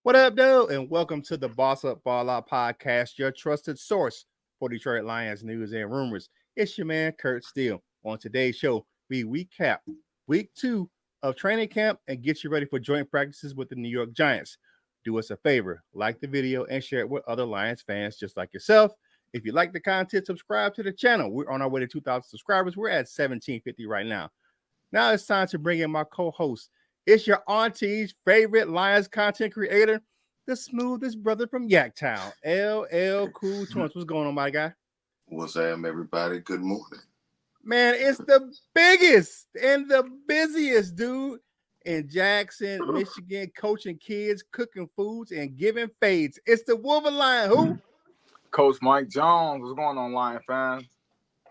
What up, dude? And welcome to the Boss Up Ball Out podcast, your trusted source for Detroit Lions news and rumors. It's your man, Kurt Steele. On today's show, we recap week 2 of training camp and get you ready for joint practices with the New York Giants. Do us a favor, like the video and share it with other Lions fans just like yourself. If you like the content, subscribe to the channel. We're on our way to 2,000 subscribers. We're at 1,750 right now. Now it's time to bring in my co-host. It's your auntie's favorite Lions content creator, the smoothest brother from Yaktown, LL Cool Twins. What's going on, my guy? What's up, everybody? Good morning. Man, it's the biggest and the busiest dude in Jackson, Michigan, coaching kids, cooking foods, and giving fades. It's the Wolverine. Who? Coach Mike Jones. What's going on, Lion fans?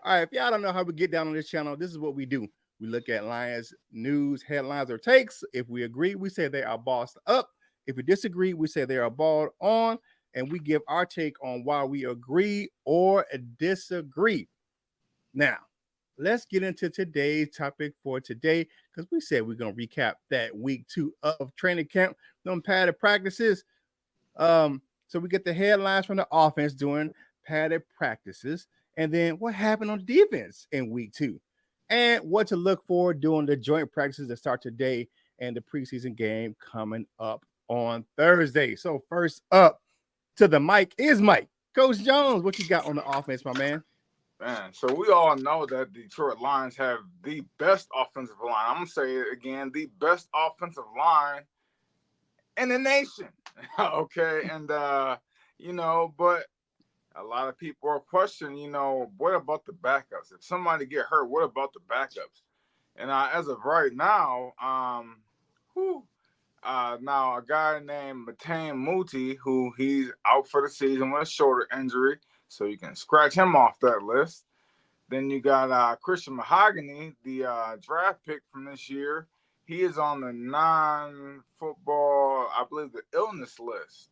All right, if y'all don't know how we get down on this channel, this is what we do. We look at Lions news, headlines, or takes. If we agree, we say they are bossed up. If we disagree, we say they are balled on, and we give our take on why we agree or disagree. Now, let's get into today's topic for today, because we said we're going to recap that week 2 of training camp, them padded practices. So we get the headlines from the offense during padded practices, and then what happened on defense in week 2. And what to look for during the joint practices that start today and the preseason game coming up on Thursday. So first up to the mic is Mike. Coach Jones, what you got on the offense, my man? Man, so we all know that the Detroit Lions have the best offensive line. I'm going to say it again, the best offensive line in the nation. Okay, and, but a lot of people are questioning, what about the backups? If somebody get hurt, what about the backups? And as of right now, now a guy named Matane Muti, who he's out for the season with a shoulder injury, so you can scratch him off that list. Then you got Christian Mahogany, the draft pick from this year. He is on the non-football, I believe, the illness list.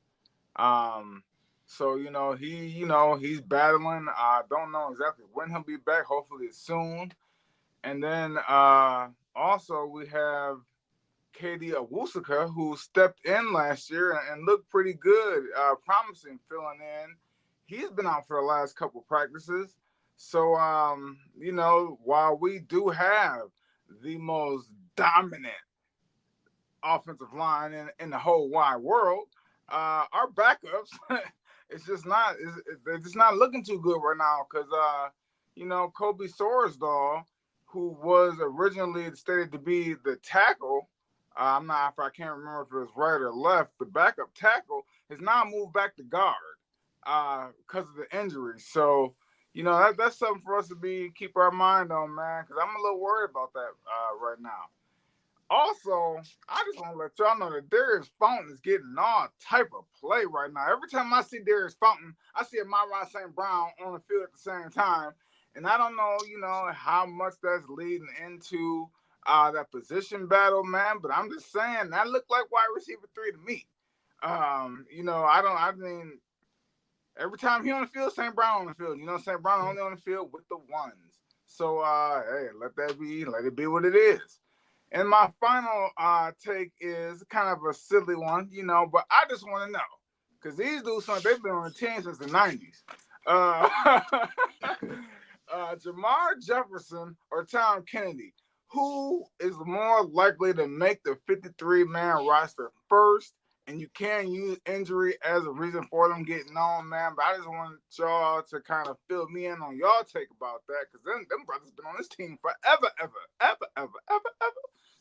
So, he's battling. I don't know exactly when he'll be back. Hopefully it's soon. And then also we have Katie Awusika, who stepped in last year and looked pretty good, promising filling in. He's been out for the last couple practices. So, while we do have the most dominant offensive line in the whole wide world, our backups... they're just not looking too good right now because, Kobe Sorsdahl, who was originally stated to be the tackle, I can't remember if it was right or left, the backup tackle, has now moved back to guard because of the injury. So, that's something for us to keep our mind on, man, because I'm a little worried about that right now. Also, I just want to let y'all know that Darius Fountain is getting all type of play right now. Every time I see Darius Fountain, I see Amon-Ra St. Brown on the field at the same time. And I don't know, how much that's leading into that position battle, man. But I'm just saying, that looked like wide receiver 3 to me. Every time he on the field, St. Brown on the field. St. Brown only on the field with the ones. So, hey, let it be what it is. And my final take is kind of a silly one, but I just want to know, because these dudes, they've been on the team since the 90s. Jamar Jefferson or Tom Kennedy, who is more likely to make the 53-man roster first? And you can use injury as a reason for them getting on, man. But I just want y'all to kind of fill me in on y'all take about that, because them brothers been on this team forever, ever.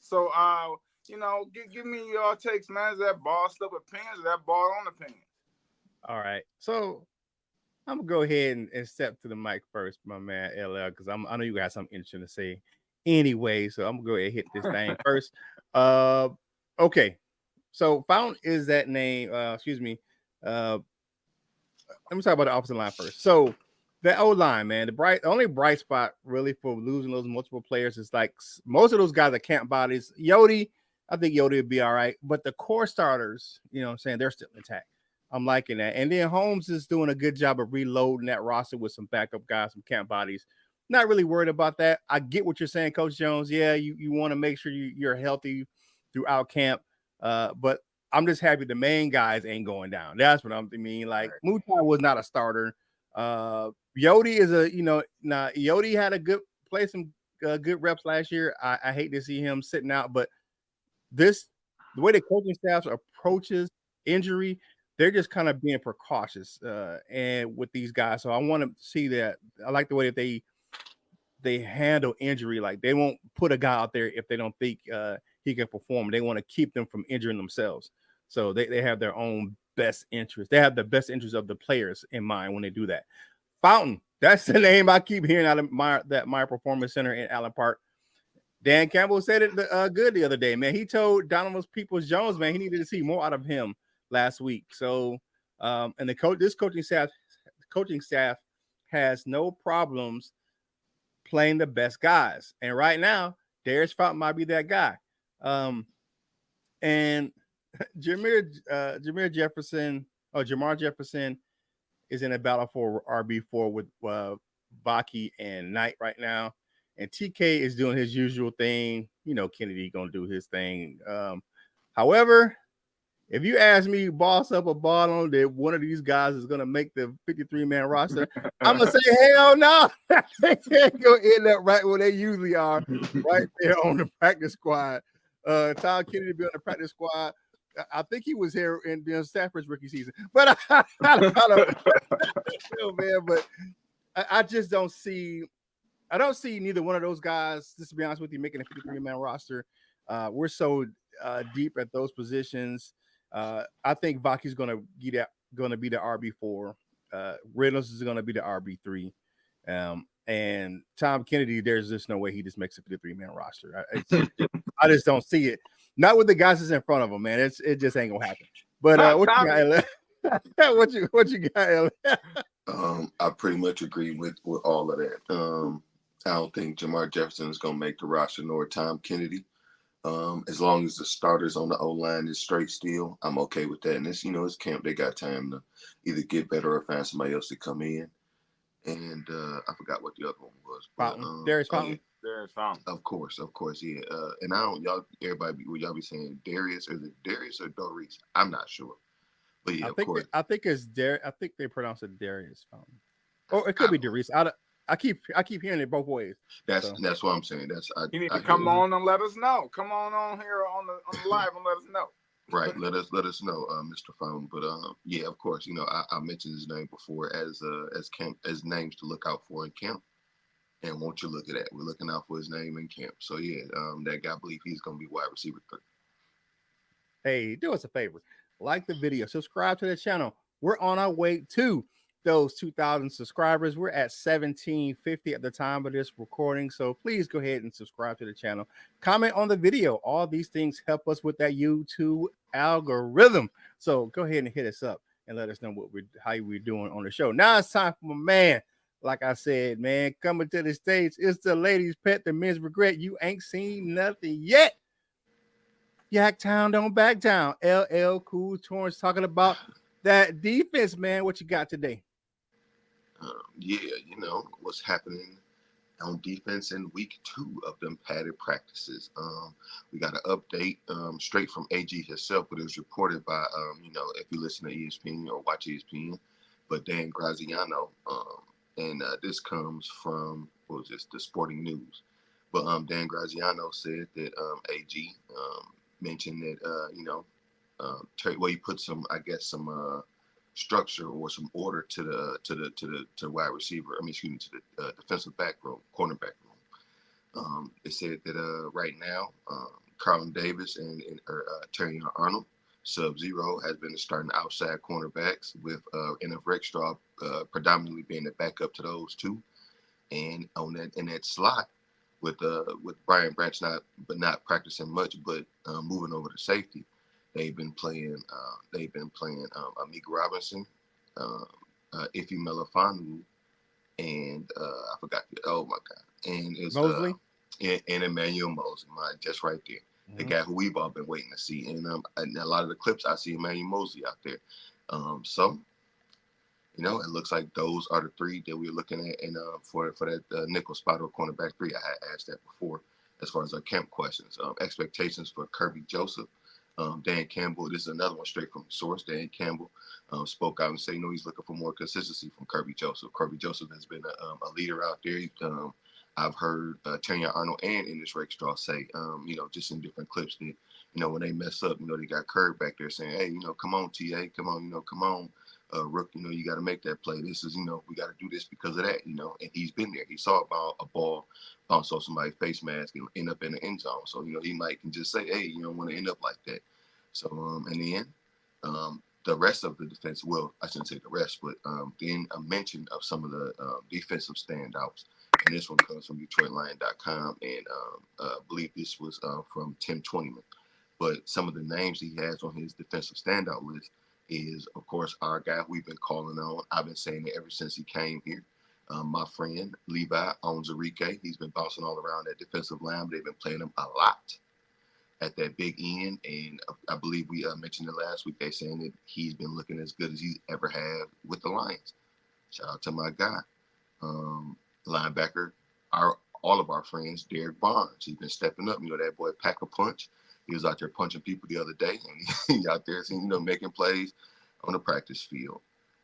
So, give me your takes, man. Is that ball stuff opinions or that ball on opinions? All right. So I'm going to go ahead and step to the mic first, my man, LL, because I know you got something interesting to say anyway. So I'm going to go ahead and hit this thing first. Okay. So Fountain is that name. Let me talk about the offensive line first. So the O-line, man, the only bright spot really for losing those multiple players is like most of those guys are camp bodies. Yodi, I think Yodi would be all right. But the core starters, they're still intact. I'm liking that. And then Holmes is doing a good job of reloading that roster with some backup guys, some camp bodies. Not really worried about that. I get what you're saying, Coach Jones. Yeah, you want to make sure you're healthy throughout camp. But I'm just happy the main guys ain't going down. That's what I mean. Like Mutai was not a starter. Yodi is Yodi had a good play some good reps last year. I hate to see him sitting out, but the way the coaching staff approaches injury, they're just kind of being precautious and with these guys. So I want to see that. I like the way that they handle injury. Like they won't put a guy out there if they don't think he can perform. They want to keep them from injuring themselves. So they have their own best interest. They have the best interest of the players in mind when they do that. Fountain, that's the name I keep hearing out of my Performance Center in Allen Park. Dan Campbell said it good the other day, man. He told Donovan Peoples-Jones, man, he needed to see more out of him last week. So, and this coaching staff has no problems playing the best guys. And right now, Darius Fountain might be that guy. And Jamar Jefferson is in a battle for RB4 with Baki and Knight right now. And TK is doing his usual thing. You know, Kennedy going to do his thing. However, if you ask me, boss up or ball on that one of these guys is going to make the 53-man roster, I'm going to say, hell no. They're going to end up right where they usually are, right there on the practice squad. Tom Kennedy be on the practice squad. I think he was here in Stafford's rookie season. But I don't know, man. But I just don't see – I don't see neither one of those guys, just to be honest with you, making a 53-man roster. We're so deep at those positions. I think Baki's going to be the RB4. Reynolds is going to be the RB3. And Tom Kennedy, there's just no way he just makes a 53-man roster. I just don't see it. Not with the guys that's in front of him, man. It just ain't gonna happen. But what you got, Ella? what you got, Ella? I pretty much agree with all of that. I don't think Jamar Jefferson is gonna make the roster, nor Tom Kennedy. As long as the starters on the O-line is straight still, I'm okay with that. And it's camp. They got time to either get better or find somebody else to come in. And I forgot what the other one was. Fountain. Darius Fountain. Yeah. Darius Fountain. Of course, yeah. And y'all be saying Darius, or is it Darius or Doris? I'm not sure. But yeah, of course. I think it's Darius. I think they pronounce it Darius Fountain. Or it could be Darius. I keep hearing it both ways. That's what I'm saying. You need to come on and let us know. Come on here on the live and let us know. Right. Let us know, Mr. Fountain. But yeah, of course, I mentioned his name before as names to look out for in camp. And won't you look at that? We're looking out for his name in camp. So yeah, that guy, I believe he's gonna be wide receiver 3. Hey, do us a favor. Like the video, subscribe to the channel. We're on our way to those 2,000 subscribers. We're at 1,750 at the time of this recording. So please go ahead and subscribe to the channel. Comment on the video. All these things help us with that YouTube algorithm. So go ahead and hit us up and let us know how we're doing on the show. Now it's time for my man. Like I said, man, coming to the States, it's the ladies' pet, the men's regret. You ain't seen nothing yet. Yaktown don't back down. LL Cool Torrance talking about that defense, man. What you got today? Yeah, what's happening on defense in week 2 of them padded practices. We got an update straight from AG himself, but it was reported by, if you listen to ESPN or watch ESPN, but Dan Graziano. And this comes from, the Sporting News. But Dan Graziano said that AG mentioned that, he put some structure or some order to the wide receiver. To the defensive back room, cornerback room. It said that right now, Carlton Davis and Terry Arnold, Sub-Zero, has been starting outside cornerbacks with N.F. Rexstraw predominantly being the backup to those two, and in that slot with Brian Branch not practicing much, but moving over to safety. They've been playing Amik Robinson, Ife Melifanu, and I forgot and it's Mosley and Emmanuel Mosley, just right there. The guy who we've all been waiting to see. And a lot of the clips I see Emmanuel Mosley out there. So, it looks like those are the 3 that we're looking at. And for that nickel spot or cornerback 3, I had asked that before as far as our camp questions. Expectations for Kirby Joseph. Dan Campbell, this is another one straight from the source. Dan Campbell spoke out and said, he's looking for more consistency from Kirby Joseph. Kirby Joseph has been a leader out there. I've heard Tanya Arnold and Ennis Rakestraw say, just in different clips that, when they mess up, they got Kirk back there saying, hey, come on, TA, come on, Rook, you got to make that play. This is, we got to do this because of that, and he's been there. He saw a ball bounce off somebody's face mask and end up in the end zone. So, he might can just say, hey, you don't want to end up like that. So, and then the rest of the defense, well, I shouldn't say the rest, but then a mention of some of the defensive standouts. And this one comes from DetroitLion.com, and I believe this was from Tim Twentyman. But some of the names he has on his defensive standout list is, of course, our guy we've been calling on. I've been saying it ever since he came here. My friend, Levi Onwuzurike. He's been bouncing all around that defensive line. They've been playing him a lot at that big end. And I believe we mentioned it last week. They're saying that he's been looking as good as he's ever had with the Lions. Shout out to my guy. Linebacker, all of our friends, Derek Barnes. He's been stepping up. That boy pack a punch. He was out there punching people the other day, and he out there, making plays on the practice field.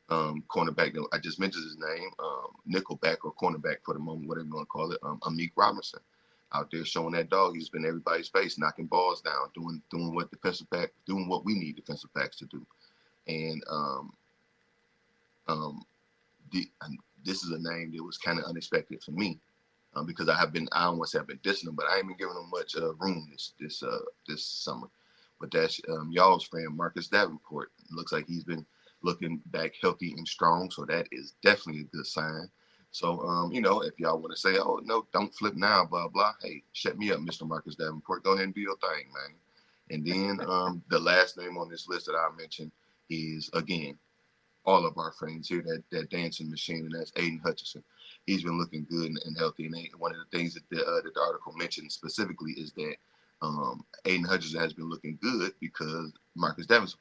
Cornerback, I just mentioned his name, nickelback or cornerback for the moment, whatever you want to call it, Amik Robinson. Out there showing that dog. He's been everybody's face, knocking balls down, doing what we need defensive backs to do. And this is a name that was kind of unexpected for me, because I don't want to say I've been dissing him, but I ain't been giving him much room this summer. But that's y'all's friend Marcus Davenport. It looks like he's been looking back healthy and strong, so that is definitely a good sign. So if y'all want to say, oh no, don't flip now, blah blah, hey, shut me up, Mr. Marcus Davenport. Go ahead and do your thing, man. And then the last name on this list that I mentioned is, again, all of our friends here, that dancing machine, and that's Aiden Hutchinson. He's been looking good and healthy. And one of the things that the article mentioned specifically is that Aiden Hutchinson has been looking good because Marcus Davenport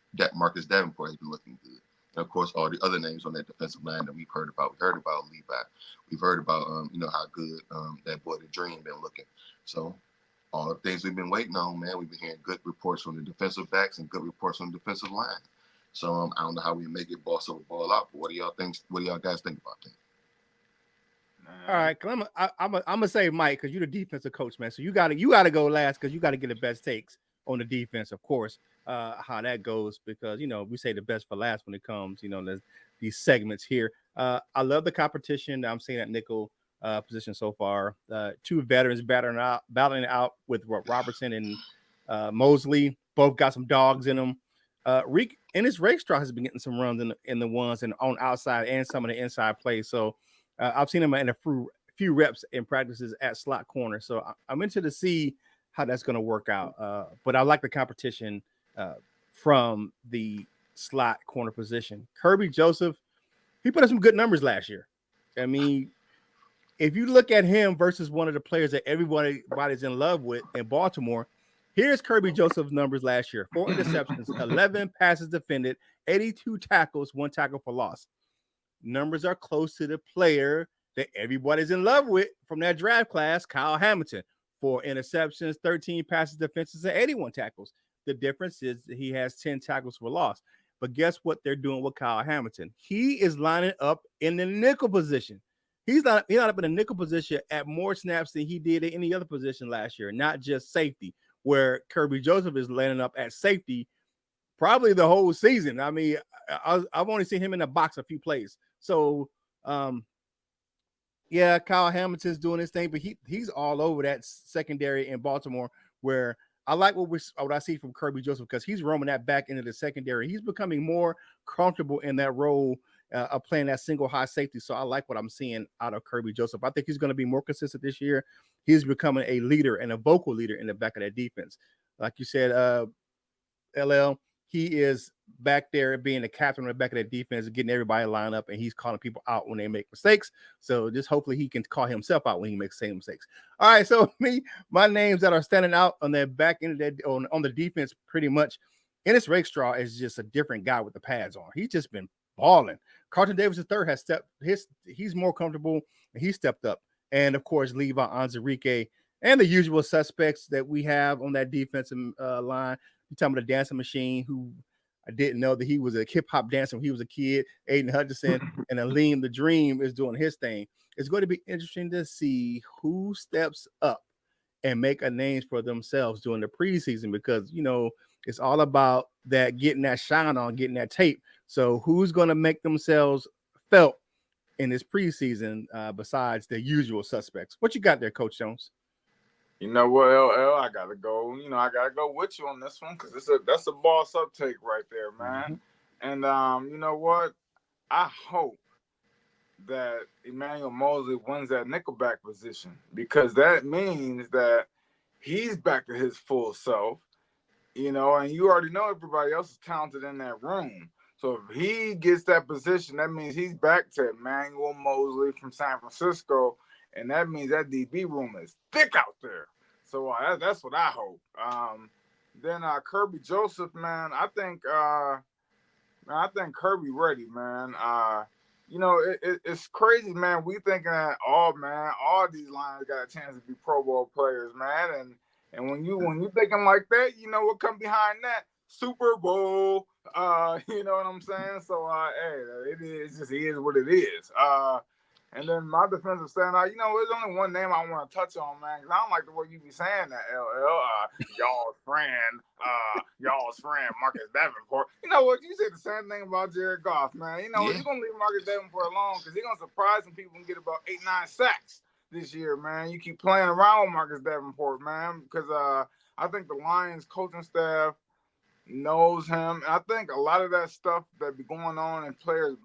has been looking good. And of course, all the other names on that defensive line that we've heard about. We heard about Levi. We've heard about how good that boy the Dream been looking. So all the things we've been waiting on, man. We've been hearing good reports from the defensive backs and good reports from the defensive line. So I don't know how we make it boss over ball out, but what do y'all think? What do y'all guys think about that? All right, I'm gonna say Mike, because you're the defensive coach, man. So you gotta go last, because you got to get the best takes on the defense, of course. How that goes, because we say the best for last when it comes, these segments here. I love the competition that I'm seeing at nickel position so far. Two veterans battling out with Robertson and Mosley. Both got some dogs in them. Ennis Rakestraw has been getting some runs in the ones and on outside and some of the inside plays. So I've seen him in a few reps in practices at slot corner. So I'm interested to see how that's going to work out. But I like the competition from the slot corner position. Kirby Joseph, he put up some good numbers last year. I mean, if you look at him versus one of the players that everybody's in love with in Baltimore, here's Kirby Joseph's numbers last year: 4 interceptions, 11 passes defended, 82 tackles, 1 tackle for loss. Numbers are close to the player that everybody's in love with from that draft class, Kyle Hamilton. 4 interceptions, 13 passes defenses, and 81 tackles. The difference is he has 10 tackles for loss. But guess what they're doing with Kyle Hamilton? He is lining up in the nickel position. He's not up in the nickel position at more snaps than he did at any other position last year, not just safety, where Kirby Joseph is landing up at safety probably the whole season. I mean, I've only seen him in the box a few plays. So, yeah, Kyle Hamilton's doing his thing, but he's all over that secondary in Baltimore, where I like what I see from Kirby Joseph, because he's roaming that back into the secondary. He's becoming more comfortable in that role of playing that single high safety. So I like what I'm seeing out of Kirby Joseph. I think he's going to be more consistent this year. He's becoming a leader and a vocal leader in the back of that defense. Like you said, LL, he is back there being the captain on the back of that defense, getting everybody lined up, and he's calling people out when they make mistakes. So just hopefully he can call himself out when he makes the same mistakes. All right, so my names that are standing out on that back end of that on the defense, pretty much, Ennis Rakestraw is just a different guy with the pads on. He's just been balling. Carlton Davis III has he's more comfortable, and he stepped up. And of course, Levi Onwuzurike and the usual suspects that we have on that defensive line. You talking about the dancing machine who I didn't know that he was a hip hop dancer when he was a kid. Aiden Hutchinson and Aleem the Dream is doing his thing. It's going to be interesting to see who steps up and make a name for themselves during the preseason because it's all about that getting that shine on, getting that tape. So who's going to make themselves felt in this preseason besides the usual suspects? What you got there, Coach Jones? You know what, LL, I gotta go. I gotta go with you on this one because that's a boss up take right there, man. Mm-hmm. And you know what? I hope that Emmanuel Mosley wins that nickelback position because that means that he's back to his full self. And you already know everybody else is talented in that room. So if he gets that position, that means he's back to Emmanuel Mosley from San Francisco. And that means that DB room is thick out there. So that's what I hope. Then Kirby Joseph, man, I think Kirby ready, man. It's crazy, man. We thinking that all these Lions got a chance to be Pro Bowl players, man. And when you thinking like that, you know what come behind that? Super Bowl. You know what I'm saying? So hey, it is what it is. And then my defensive standout, there's only one name I want to touch on, man, because I don't like the way you be saying that, LL. Y'all's friend, Marcus Davenport. You know what? You said the same thing about Jared Goff, man. You're going to leave Marcus Davenport alone because he's going to surprise some people and get about 8-9 sacks this year, man. You keep playing around with Marcus Davenport, man, because I think the Lions coaching staff knows him. And I think a lot of that stuff that be going on in players'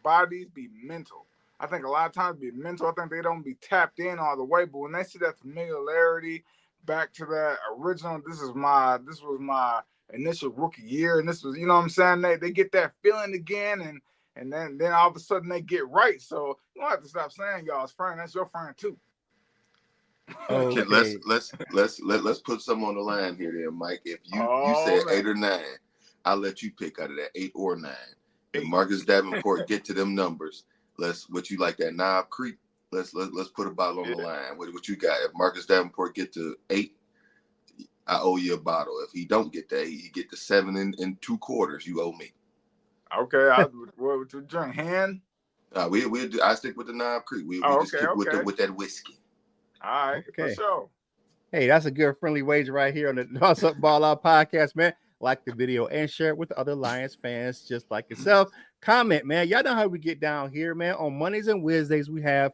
bodies be mental. I think a lot of times be mental. I think they don't be tapped in all the way. But when they see that familiarity back to that original, this was my initial rookie year, and this was, you know what I'm saying? They get that feeling again, and then all of a sudden they get right. So you don't have to stop saying y'all's friend. That's your friend too. Okay, let's put some on the line here, then, Mike. If you said 8 or 9, I'll let you pick out of that 8 or 9. If Marcus Davenport get to them numbers. What you like that Knob Creek? Let's put a bottle on the line. What you got? If Marcus Davenport get to 8, I owe you a bottle. If he don't get that, he get to 7 in 2 quarters. You owe me. Okay, what to drink? Hand? I stick with the Knob Creek. We just keep with that whiskey. All right, for sure. Hey, that's a good friendly wager right here on the Toss Up Ball Out podcast, man. Like the video and share it with other Lions fans just like yourself. Comment, man. Y'all know how we get down here, man. On Mondays and Wednesdays, we have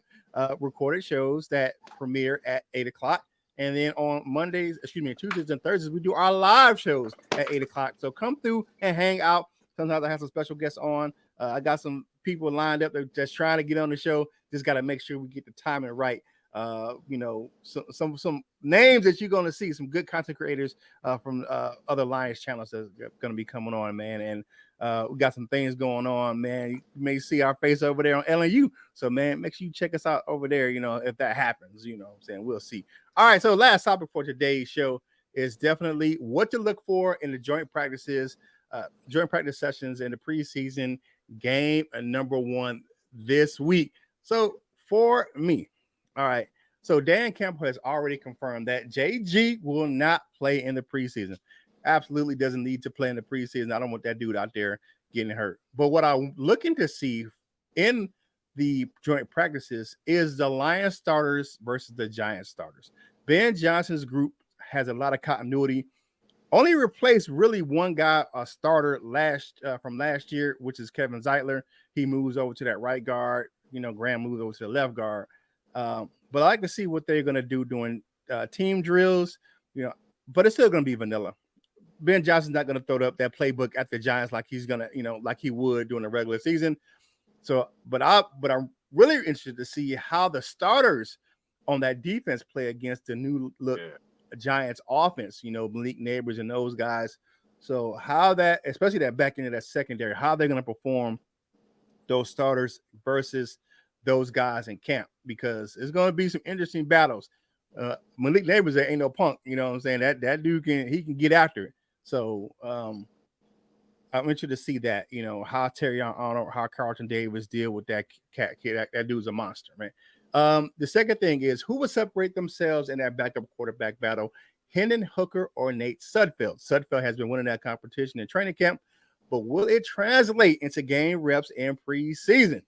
recorded shows that premiere at 8 o'clock. And then on Tuesdays and Thursdays, we do our live shows at 8 o'clock. So come through and hang out. Sometimes I have some special guests on. I got some people lined up that are just trying to get on the show. Just got to make sure we get the timing right. Some names that you're going to see, some good content creators from other Lions channels that's going to be coming on, man. And we got some things going on, man. You may see our face over there on LNU. So, man, make sure you check us out over there, if that happens, what I'm saying. We'll see. All right, so last topic for today's show is definitely what to look for in the joint practice sessions in the preseason game number 1 this week. So, for me, all right. So Dan Campbell has already confirmed that JG will not play in the preseason. Absolutely doesn't need to play in the preseason. I don't want that dude out there getting hurt. But what I'm looking to see in the joint practices is the Lions starters versus the Giants starters. Ben Johnson's group has a lot of continuity. Only replaced really one guy, a starter from last year, which is Kevin Zeitler. He moves over to that right guard. Graham moves over to the left guard. But I like to see what they're going to do during team drills, but it's still going to be vanilla. Ben Johnson's not going to throw up that playbook at the Giants like he's going to, like he would during the regular season. So, but I'm really interested to see how the starters on that defense play against the new look Giants offense, Malik Neighbors and those guys. So how that, especially that back end of that secondary, how they're going to perform those starters versus those guys in camp, because it's going to be some interesting battles. Malik Neighbors ain't no punk, you know what I'm saying? That dude can get after it. So I'm interested to see that, how Terrion Arnold, how Carlton Davis deal with that cat kid. That dude's a monster, man. The second thing is who will separate themselves in that backup quarterback battle. Hendon Hooker or Nate Sudfeld. Sudfeld has been winning that competition in training camp, but will it translate into game reps in preseason?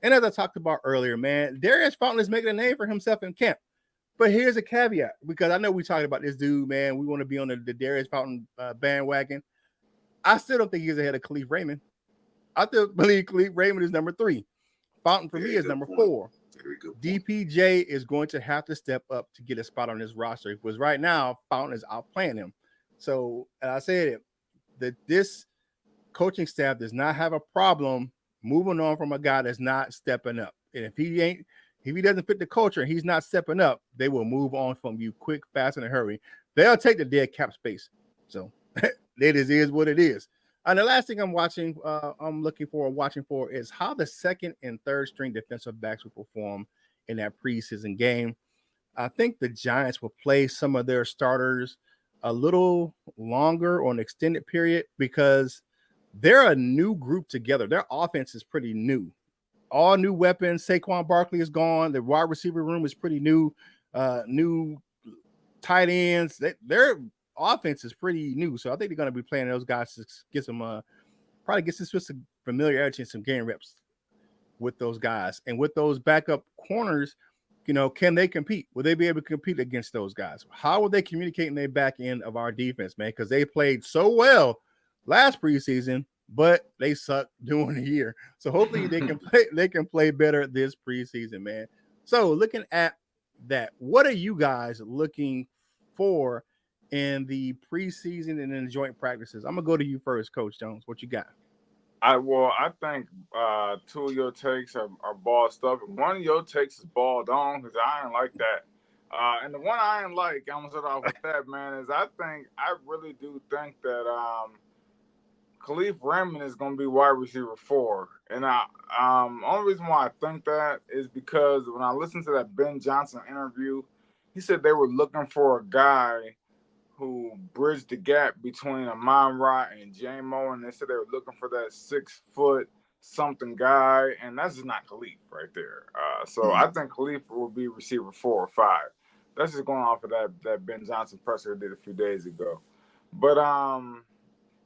And as I talked about earlier, man, Darius Fountain is making a name for himself in camp. But here's a caveat, because I know we talked about this dude, man. We want to be on the Darius Fountain bandwagon. I still don't think he's ahead of Khalif Raymond. I still believe Khalif Raymond is number 3. Fountain for me is number 4. Very good point. DPJ is going to have to step up to get a spot on this roster, because right now Fountain is outplaying him. So, as I said, this coaching staff does not have a problem moving on from a guy that's not stepping up. And if he doesn't fit the culture and he's not stepping up, they will move on from you quick, fast, in a hurry. They'll take the dead cap space. So it is what it is. And the last thing I'm watching for is how the second and third string defensive backs will perform in that preseason game. I think the Giants will play some of their starters a little longer or an extended period, because they're a new group together. Their offense is pretty new. All new weapons. Saquon Barkley is gone. The wide receiver room is pretty new. New tight ends. Their offense is pretty new. So I think they're going to be playing those guys to get some, probably get some familiarity and some game reps with those guys. And with those backup corners, can they compete? Will they be able to compete against those guys? How will they communicate in the back end of our defense, man? Because they played so well last preseason, but they suck during the year. So hopefully they can play better this preseason, man. So looking at that, what are you guys looking for in the preseason and in the joint practices? I'm gonna go to you first, Coach Jones. What you got? I think 2 of your takes are ball stuff, and one of your takes is balled on, because I ain't like that. And the one I ain't like, I'm gonna start off with that, man, is I really do think that Khalif Raymond is gonna be wide receiver 4. And only reason why I think that is because when I listened to that Ben Johnson interview, he said they were looking for a guy who bridged the gap between Amon-Ra and J-Mo, and they said they were looking for that 6 foot something guy, and that's just not Khalif right there. So I think Khalif will be receiver 4 or 5. That's just going off of that Ben Johnson presser did a few days ago. But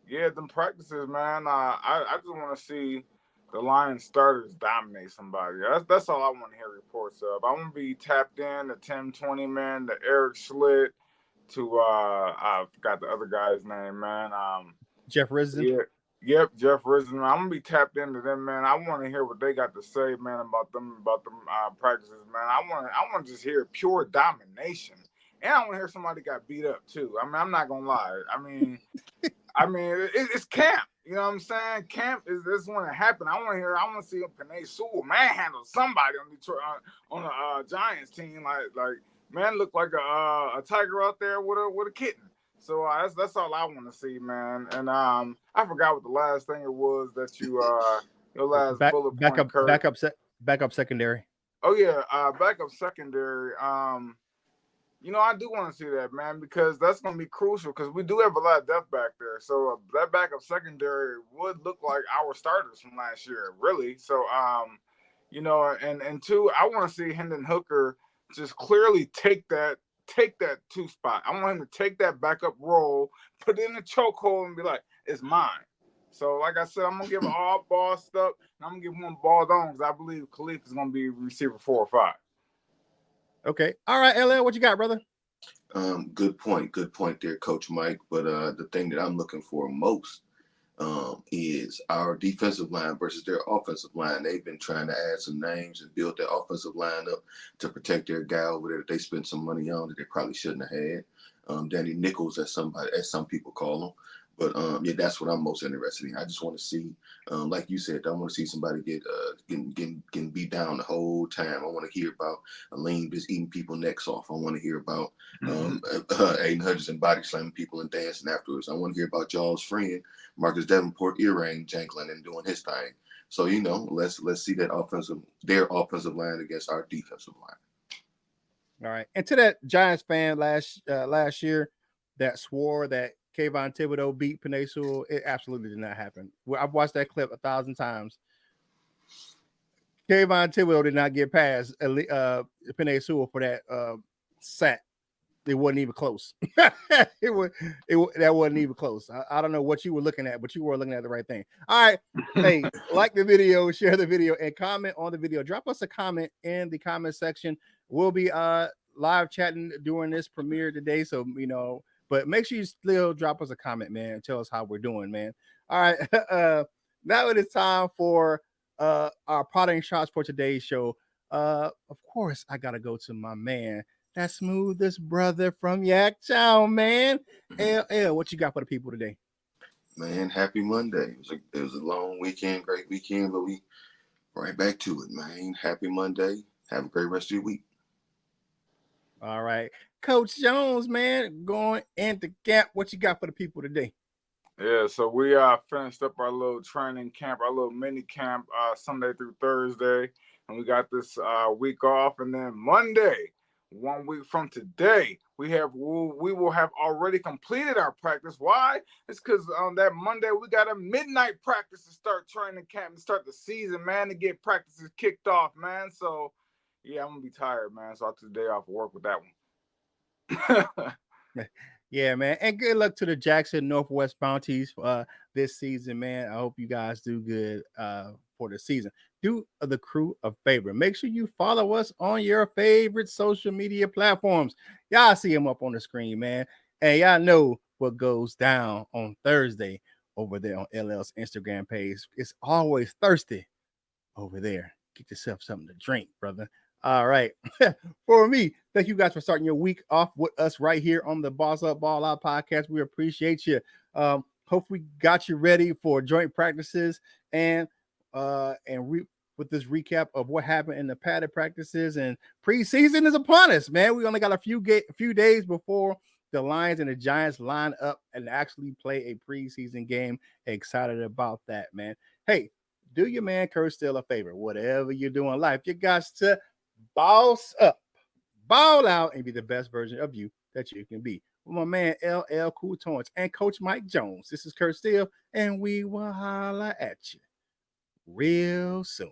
yeah, them practices, man. I just want to see the Lions starters dominate somebody. That's all I want to hear reports of. I want to be tapped in to Tim 20, man, to Eric Schlitt, to I forgot the other guy's name, man. Jeff Risden. Yeah, yep, Jeff Risden. I'm gonna be tapped into them, man. I want to hear what they got to say, man, about them practices, man. I want to just hear pure domination, and I want to hear somebody got beat up too. I mean, I'm not gonna lie. I mean, it's camp. You know what I'm saying? Camp is this when it happened. I want to see Penei Sewell manhandle somebody on Detroit on the Giants team. Like man, look like a tiger out there with a kitten. So that's all I want to see, man. And I forgot what the last thing it was that you your last bullet point. Backup secondary. Oh yeah, backup secondary. I do want to see that, man, because that's going to be crucial, because we do have a lot of depth back there. So that backup secondary would look like our starters from last year, really. So, and 2, I want to see Hendon Hooker just clearly take that 2 spot. I want him to take that backup role, put it in the chokehold, and be like, it's mine. So, like I said, I'm going to give it all ball stuff, and I'm going to give one ball down, because I believe Khalif is going to be receiver 4 or 5. Okay. All right, LL, what you got, brother? Good point there, Coach Mike. But the thing that I'm looking for most is our defensive line versus their offensive line. They've been trying to add some names and build their offensive line up to protect their guy over there that they spent some money on that they probably shouldn't have had. Danny Nichols, as some people call him. But yeah, that's what I'm most interested in. I just want to see, like you said, I want to see somebody getting beat down the whole time. I want to hear about Elaine just eating people necks off. I want to hear about Aiden Hutchinson body slamming people and dancing afterwards. I want to hear about y'all's friend Marcus Davenport earring jangling and doing his thing. So let's see their offensive line against our defensive line. All right, and to that Giants fan last year that swore that Kayvon Thibodeau beat Penei Sewell, it absolutely did not happen. I've watched that clip 1,000 times. Kayvon Thibodeau did not get past Penei Sewell for that sack it wasn't even close. That wasn't even close. I don't know what you were looking at, but you were looking at the right thing. All right. Hey, like the video, share the video, and comment on the video. Drop us a comment in the comment section. We'll be live chatting during this premiere today. So, but make sure you still drop us a comment, man, and tell us how we're doing, man. All right. Now it is time for our potting shots for today's show. Of course, I gotta go to my man, that smoothest brother from Yak Town, man. LL, what you got for the people today? Man, happy Monday. It was a long weekend, great weekend, but we right back to it, man. Happy Monday. Have a great rest of your week. All right. Coach Jones, man, going into camp. What you got for the people today? Yeah, so we finished up our little training camp, our little mini camp, Sunday through Thursday, and we got this week off. And then Monday, 1 week from today, we will have already completed our practice. Why? It's because on that Monday we got a midnight practice to start training camp and start the season, man, to get practices kicked off, man. So yeah, I'm gonna be tired, man. So I took the day off of work with that one. Yeah, man. And good luck to the Jackson Northwest Bounties this season, man. I hope you guys do good for the season. Do the crew a favor. Make sure you follow us on your favorite social media platforms. Y'all see them up on the screen, man. And y'all know what goes down on Thursday over there on LL's Instagram page. It's always thirsty over there. Get yourself something to drink, brother. All right. For me, thank you guys for starting your week off with us right here on the Boss Up Ball Out podcast. We appreciate you. Hope we got you ready for joint practices and with this recap of what happened in the padded practices, and preseason is upon us, man. We only got a few days before the Lions and the Giants line up and actually play a preseason game. Excited about that, man. Hey, do your man Kurt Steele a favor. Whatever you do in life, you got to boss up, ball out, and be the best version of you that you can be. With my man LL Cool Tones and Coach Mike Jones. This is Kurt Steele, and we will holla at you real soon.